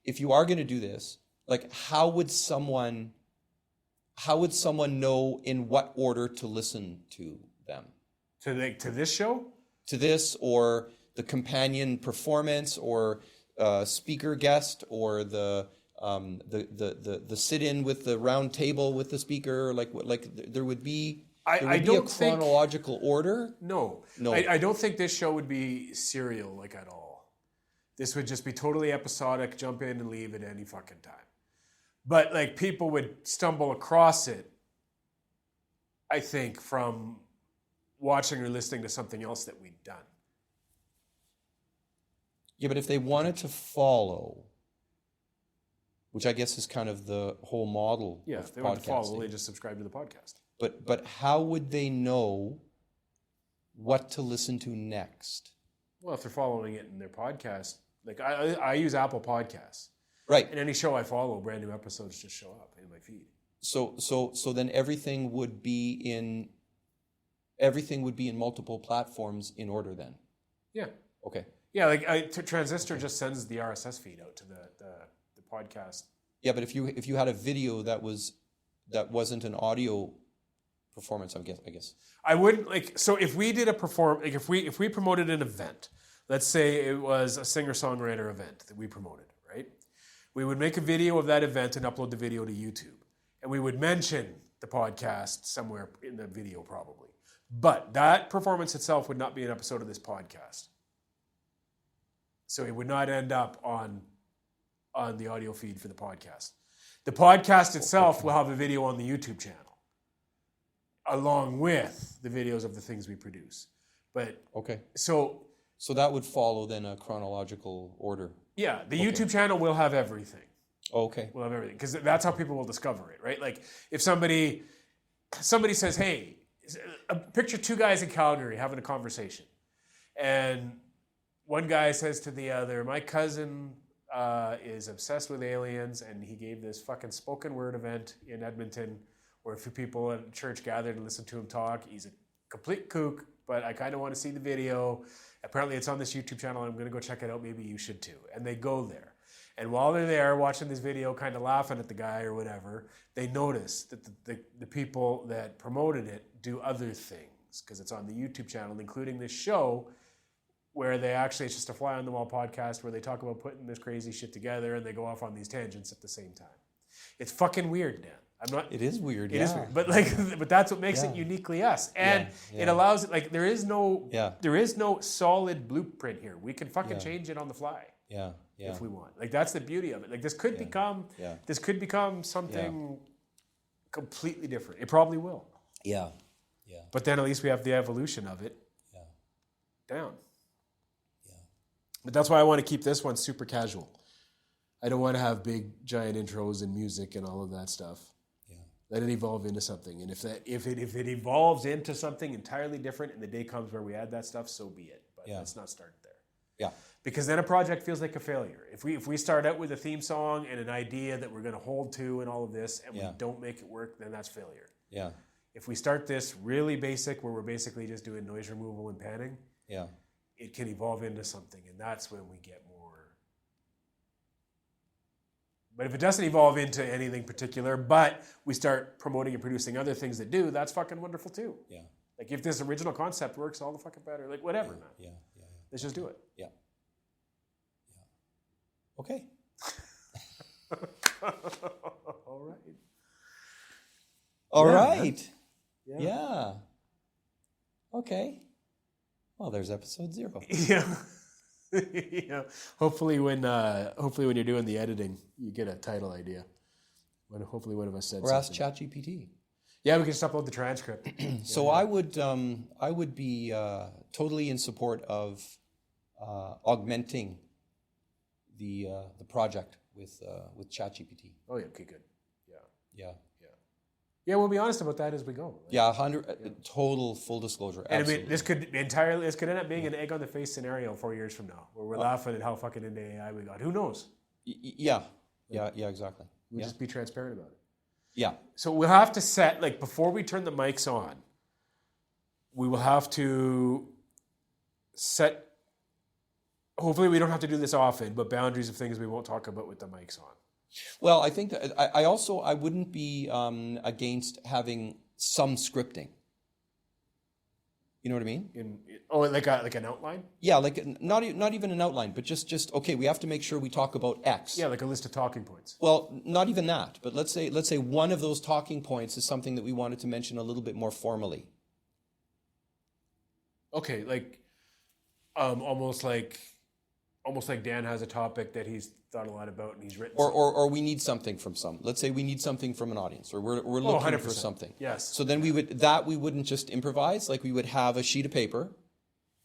if you are going to do this, like how would someone know in what order to listen to them? To this show? To this, or the companion performance, or speaker guest, or the sit-in with the round table with the speaker, like there would be a chronological order. No. I don't think this show would be serial like at all. This would just be totally episodic, jump in and leave at any fucking time. But like people would stumble across it, I think, from watching or listening to something else that we'd done. Yeah, but if they wanted to follow, which I guess is kind of the whole model of if they want to follow, they just subscribe to the podcast. But how would they know what to listen to next? Well, if they're following it in their podcast, like I use Apple Podcasts. Right. And any show I follow, brand new episodes just show up in my feed. So then everything would be in multiple platforms in order then. Yeah. Okay. Yeah, like Transistor just sends the RSS feed out to the podcast. Yeah, but if you had a video that wasn't an audio performance, I guess. I wouldn't so if we did if we promoted an event, let's say it was a singer-songwriter event that we promoted, right? We would make a video of that event and upload the video to YouTube. And we would mention the podcast somewhere in the video probably. But that performance itself would not be an episode of this podcast. So it would not end up on the audio feed for the podcast. The podcast itself will have a video on the YouTube channel, along with the videos of the things we produce. But okay. So that would follow then a chronological order. Yeah, the YouTube channel will have everything. Okay. We'll have everything because that's how people will discover it, right? Like if somebody says, "Hey, picture two guys in Calgary having a conversation," and one guy says to the other, "My cousin is obsessed with aliens, and he gave this fucking spoken word event in Edmonton where a few people at church gathered and listened to him talk. He's a complete kook, but I kind of want to see the video. Apparently it's on this YouTube channel. I'm going to go check it out. Maybe you should too." And they go there. And while they're there watching this video, kind of laughing at the guy or whatever, they notice that the people that promoted it do other things because it's on the YouTube channel, including this show where it's just a fly on the wall podcast where they talk about putting this crazy shit together and they go off on these tangents at the same time. It's fucking weird, Dan. It is weird. It is weird, but that's what makes it uniquely us, and it allows it. Like there is no solid blueprint here. We can fucking change it on the fly. Yeah. If we want. Like that's the beauty of it. Like this could become something completely different. It probably will. Yeah. But then at least we have the evolution of it. Down. Yeah. But that's why I want to keep this one super casual. I don't want to have big giant intros and music and all of that stuff. Let it evolve into something. And if it evolves into something entirely different and the day comes where we add that stuff, so be it. But let's not start there. Yeah. Because then a project feels like a failure. If we start out with a theme song and an idea that we're going to hold to and all of this, and we don't make it work, then that's failure. Yeah. If we start this really basic, where we're basically just doing noise removal and panning, it can evolve into something, and that's when we get more. But if it doesn't evolve into anything particular, but we start promoting and producing other things that do, that's fucking wonderful too. Yeah. Like if this original concept works, all the fucking better. Like whatever, man. Yeah. Let's just do it. Yeah. Okay. All right. Yeah. Okay. Well, there's episode 0. Yeah. Hopefully when you're doing the editing, you get a title idea. When hopefully one of us said or something. ask ChatGPT. Yeah, we can just upload the transcript. So I would be totally in support of augmenting the project with ChatGPT. Oh yeah, okay, good. Yeah. Yeah, we'll be honest about that as we go. Right? Yeah, total full disclosure. And Absolutely. I mean, this could end up being an egg on the face scenario 4 years from now, where we're laughing at how fucking into AI we got. Who knows? Yeah, exactly. We'll just be transparent about it. Yeah. So we'll have to set, like, before we turn the mics on, we will have to set, hopefully we don't have to do this often, but boundaries of things we won't talk about with the mics on. Well, I think that I wouldn't be against having some scripting. You know what I mean? Like an outline? Yeah, like not even an outline, but just okay. We have to make sure we talk about X. Yeah, like a list of talking points. Well, not even that, but let's say one of those talking points is something that we wanted to mention a little bit more formally. Okay, like almost like Dan has a topic that he's thought a lot about and he's written. Or we need something from some. Let's say we need something from an audience, or we're looking 100%. for something. Yes. So then we wouldn't just improvise. Like we would have a sheet of paper,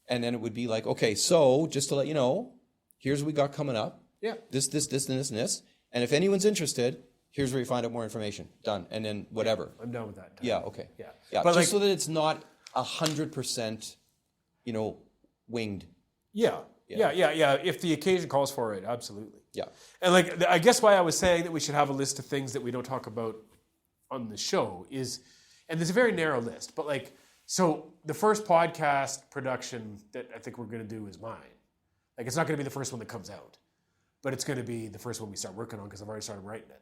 and then it would be like, okay, so just to let you know, here's what we got coming up. Yeah. This, and this, and this. And if anyone's interested, here's where you find out more information. Done. And then whatever. I'm done with that. Yeah. Okay. Yeah. But just so that it's not 100%, winged. Yeah. If the occasion calls for it, absolutely. Yeah. And like, I guess why I was saying that we should have a list of things that we don't talk about on the show is, and there's a very narrow list, but like, so the first podcast production that I think we're going to do is mine. Like, it's not going to be the first one that comes out, but it's going to be the first one we start working on because I've already started writing it.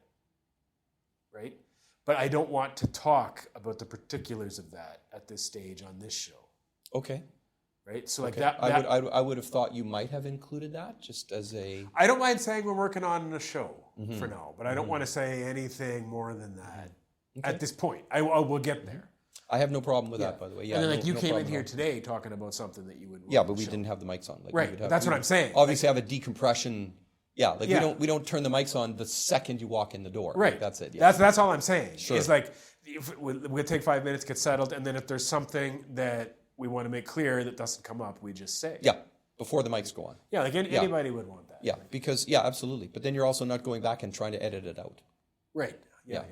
Right? But I don't want to talk about the particulars of that at this stage on this show. Okay. Right? So like Okay. that I would have thought you might have included that just as a... I don't mind saying we're working on a show for now, but I don't want to say anything more than that at this point. I will get there. I have no problem with that, by the way. Yeah, and then like you no came in problem here at all. today talking about something that you would Yeah, but we didn't have the mics on. Like, right. we would have, That's what I'm saying. Obviously have a decompression. Yeah, like Yeah. we don't turn the mics on the second you walk in the door. Right. Like, that's it. Yeah. That's all I'm saying. Sure. It's like we'll take 5 minutes, get settled, and then if there's something that we want to make clear that doesn't come up, we just say. Yeah, before the mics go on. Yeah, like anybody would want that. Yeah, because, yeah, absolutely. But then you're also not going back and trying to edit it out. Right. Yeah.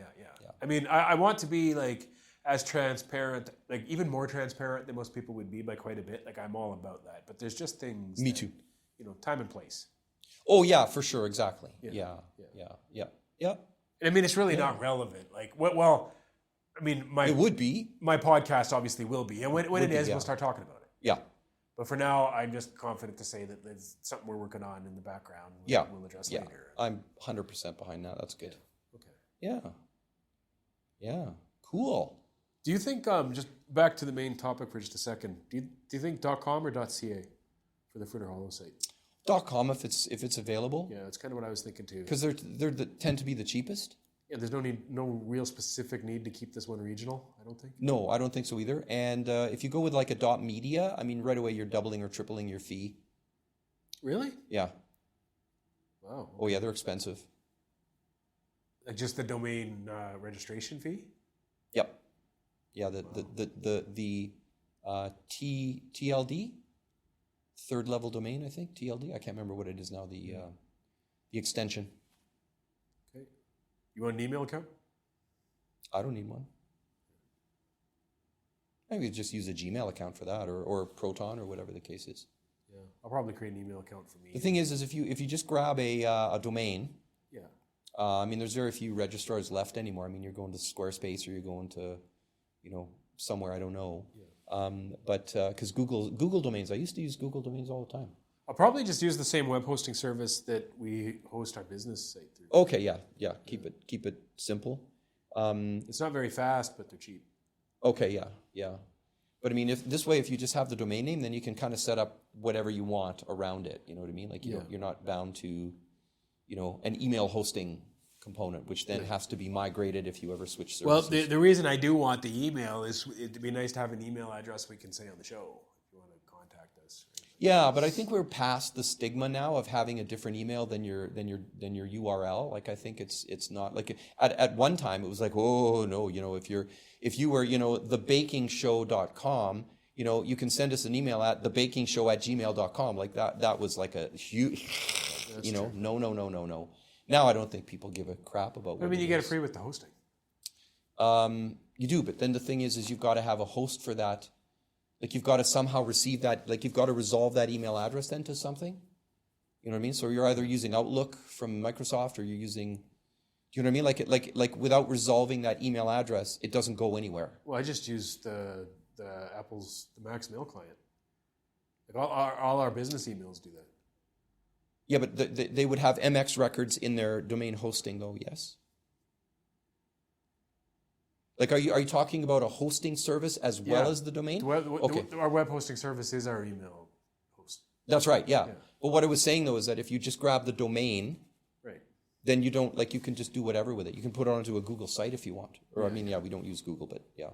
I mean, I want to be like as transparent, like even more transparent than most people would be by quite a bit. Like I'm all about that. But there's just things. Me too. Time and place. Oh, yeah, for sure. Exactly. Yeah. And I mean, it's really not relevant. Like, well, I mean, It would be. my podcast obviously will be. And when it is, yeah. we'll start talking about it. Yeah. But for now, I'm just confident to say that there's something we're working on in the background. We'll address Yeah. later. I'm 100% behind that. That's good. Okay. Yeah. Cool. Do you think, just back to the main topic for just a second, do you think .com or .ca for the Fritter Hollow site? .com if it's available. Yeah, that's kind of what I was thinking too. Because they tend to be the cheapest. Yeah, there's no real specific need to keep this one regional, I don't think. No, I don't think so either. And if you go with like a .media, I mean, right away you're doubling or tripling your fee. Really? Yeah. Wow. Oh yeah, they're expensive. Like just the domain registration fee? Yep. Yeah, the TLD, third level domain, I think, TLD. I can't remember what it is now, the extension. Okay. You want an email account? I don't need one. Maybe just use a Gmail account for that, or Proton, or whatever the case is. Yeah, I'll probably create an email account for me. The thing is if you just grab a domain, yeah. I mean, there's very few registrars left anymore. I mean, you're going to Squarespace or you're going to, somewhere I don't know. Yeah. But because Google domains, I used to use Google domains all the time. I'll probably just use the same web hosting service that we host our business site through. Okay, yeah. Keep it simple. It's not very fast, but they're cheap. Okay, yeah. But I mean, if you just have the domain name, then you can kind of set up whatever you want around it. You know what I mean? Like you're not bound to, an email hosting component, which then has to be migrated if you ever switch services. Well, the reason I do want the email is it'd be nice to have an email address we can say on the show if you want to contact us. Right? Yeah, but I think we're past the stigma now of having a different email than your URL. Like I think it's not like at one time it was like, oh no, if you were thebakingshow.com, you can send us an email at thebakingshow@gmail.com. Like that was like a huge, true. No. Now I don't think people give a crap about. I mean, you get it free with the hosting. You do, but then the thing is you've got to have a host for that. Like you've got to somehow receive that, like you've got to resolve that email address then to something. You know what I mean? So you're either using Outlook from Microsoft or you're using, do you know what I mean? Like without resolving that email address, it doesn't go anywhere. Well, I just use the Mac's mail client. Like all our business emails do that. Yeah, but they would have MX records in their domain hosting though, yes? Like, are you talking about a hosting service as well as the domain? Our web hosting service is our email host. That's right, yeah. But what I was saying, though, is that if you just grab the domain, right, then you don't, like, you can just do whatever with it. You can put it onto a Google site if you want. Or, I mean, we don't use Google, but yeah.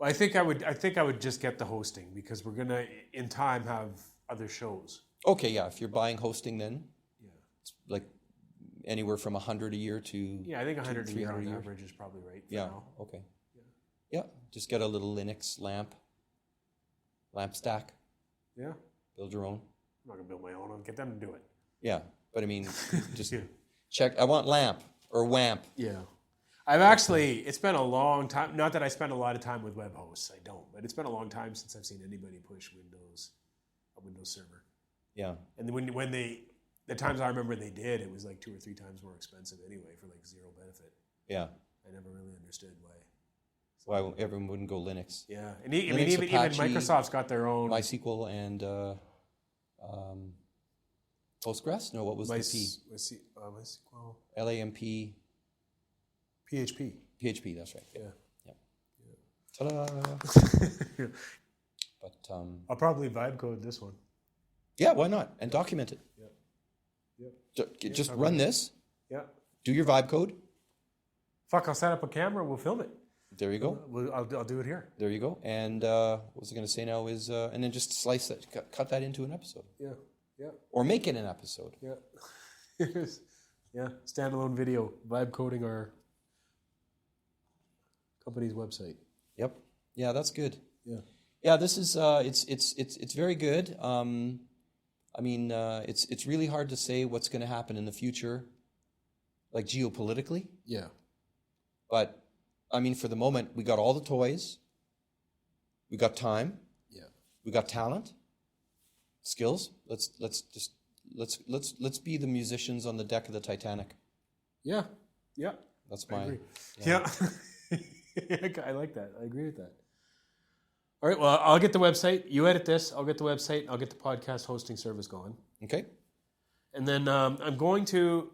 Well, I think I would just get the hosting because we're going to, in time, have other shows. Okay, yeah. If you're buying hosting, then it's like anywhere from 100 a year to I think 100 a year on year. average is probably right for now. Okay. Yeah, just get a little Linux lamp stack. Yeah. Build your own. I'm not going to build my own. I'll get them to do it. Yeah, but I mean, just check. I want LAMP or WAMP. Yeah. I've actually, it's been a long time, not that I spend a lot of time with web hosts, I don't, but it's been a long time since I've seen anybody push a Windows server. Yeah. And when the times I remember they did, it was like 2 or 3 times more expensive anyway for like zero benefit. Yeah. I never really understood why. Why everyone wouldn't go Linux. Yeah. And even Microsoft's got their own. MySQL and Postgres? No, what was the P? MySQL. LAMP. PHP. PHP, that's right. Yeah. Ta-da! But I'll probably vibe code this one. Yeah, why not? And document it. Yeah. Just run this. Yeah. Do your vibe code. Fuck, I'll set up a camera and we'll film it. There you go. I'll do it here. There you go. And what was I going to say now is, and then just slice it, cut that into an episode. Yeah. Or make it an episode. Yeah. Yeah. Standalone video, vibe coding our company's website. Yep. Yeah, that's good. Yeah. Yeah, this is it's very good. I mean, it's really hard to say what's going to happen in the future, like geopolitically. Yeah. But I mean, for the moment, we got all the toys. We got time. Yeah. We got talent, skills. Let's be the musicians on the deck of the Titanic. Yeah. Yeah. That's my. I agree. Yeah. I like that. I agree with that. All right. Well, I'll get the website. You edit this. I'll get the website. I'll get the podcast hosting service going. Okay. And then I'm going to,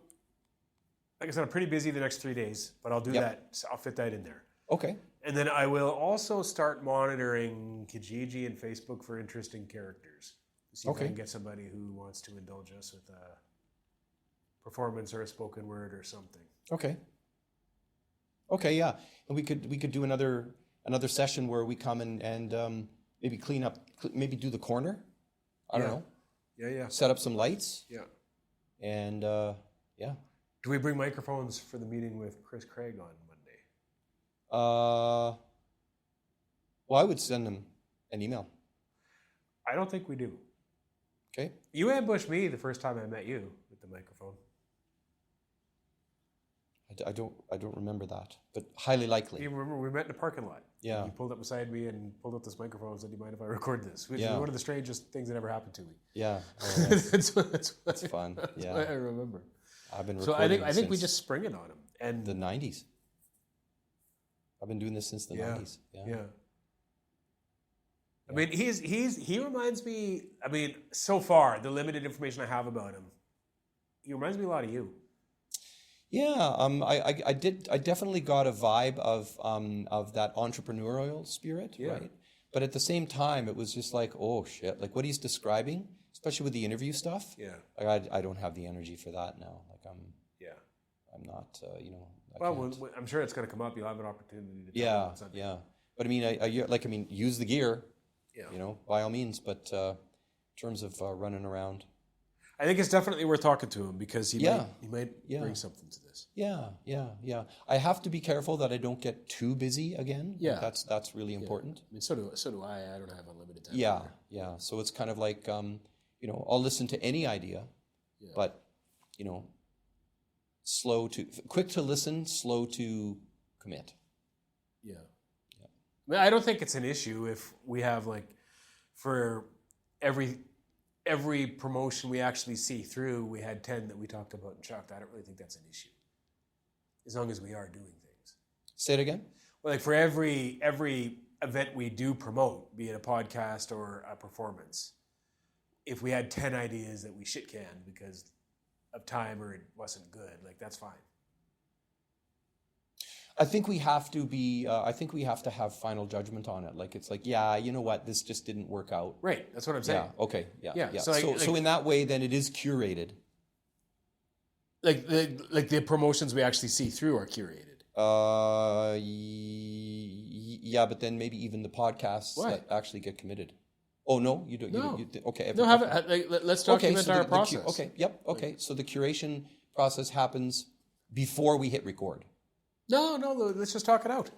like I said, I'm pretty busy the next 3 days, but I'll do that. So I'll fit that in there. Okay. And then I will also start monitoring Kijiji and Facebook for interesting characters. See if I can get somebody who wants to indulge us with a performance or a spoken word or something. Okay. Okay, yeah. And we could do another session where we come and maybe clean up, maybe do the corner. I don't know. Yeah. Set up some lights. Yeah. And yeah. Do we bring microphones for the meeting with Chris Craig on Monday? Well, I would send them an email. I don't think we do. Okay. You ambushed me the first time I met you with the microphone. I don't remember that, but highly likely. You remember we met in a parking lot? Yeah. You pulled up beside me and pulled up this microphone and said, "Do you mind if I record this?" Which is one of the strangest things that ever happened to me. Yeah. Oh, that's fun. That's what I remember. I've been So recording I think we just spring it on him. And the 90s. I've been doing this since the 90s. Yeah. I mean, he reminds me. I mean, so far the limited information I have about him, he reminds me a lot of you. Yeah, I definitely got a vibe of that entrepreneurial spirit, right? But at the same time, it was just like, oh shit, like what he's describing, especially with the interview stuff. Yeah. Like I don't have the energy for that now. Like I'm not, Well, I'm sure it's going to come up. You'll have an opportunity to talk about something. Yeah. But I mean, use the gear. Yeah. By all means. But in terms of running around. I think it's definitely worth talking to him because he might bring something to this. Yeah. I have to be careful that I don't get too busy again. Yeah. That's really important. I mean, so do I. I don't have unlimited time. Yeah. So it's kind of like, I'll listen to any idea, but, quick to listen, slow to commit. Yeah. I mean, I don't think it's an issue if we have like for every promotion we actually see through, we had 10 that we talked about and chucked. I don't really think that's an issue. As long as we are doing things. Say it again? Well, like for every event we do promote, be it a podcast or a performance, if we had 10 ideas that we shit canned because of time or it wasn't good, like that's fine. I think we have to be. I think we have to have final judgment on it. Like it's like, yeah, you know what, this just didn't work out. Right. That's what I'm saying. Yeah. Okay. Yeah. Yeah. So in that way, then it is curated. Like the promotions we actually see through are curated. Yeah, but then maybe even the podcasts that actually get committed. Oh no, you don't. No. Okay. No. Let's document our process. Okay. Yep. Okay. So the curation process happens before we hit record. No. Let's just talk it out.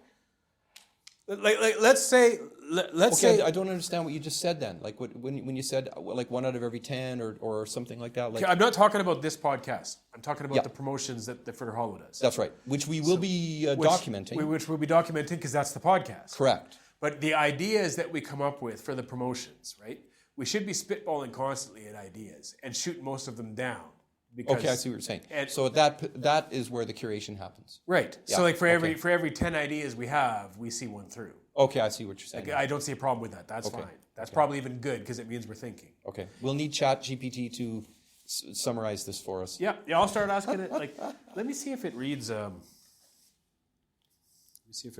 Let's say. I don't understand what you just said. Then, like when you said like 1 out of every 10 or something like that. Like I'm not talking about this podcast. I'm talking about the promotions that the Fritter Hollow does. That's right. Which we will be documenting. Which we'll be documenting because that's the podcast. Correct. But the ideas that we come up with for the promotions, right? We should be spitballing constantly at ideas and shoot most of them down. Okay, I see what you're saying. So that is where the curation happens. Right. Yeah. So like for every 10 ideas we have, we see one through. Okay, I see what you're saying. Like, I don't see a problem with that. That's fine. That's probably even good because it means we're thinking. Okay. We'll need ChatGPT to summarize this for us. Yeah. I'll start asking it. Like, let me see if it reads. Let me see if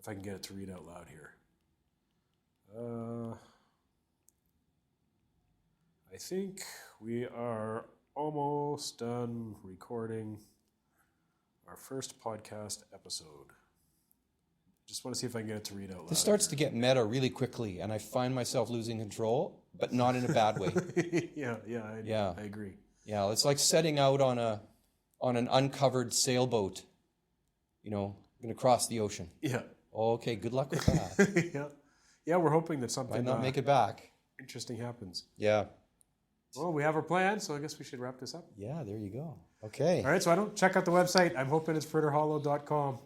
I can get it to read out loud here. I think we are almost done recording our first podcast episode. Just want to see if I can get it to read out loud. This starts to get meta really quickly, and I find myself losing control, but not in a bad way. I agree. Yeah, it's like setting out on an uncovered sailboat, going to cross the ocean. Yeah. Okay, good luck with that. Yeah, we're hoping that something might not make it back. Interesting happens. Yeah. Well, we have our plan, so I guess we should wrap this up. Yeah, there you go. Okay. All right, so I don't check out the website. I'm hoping it's fritterhollow.com.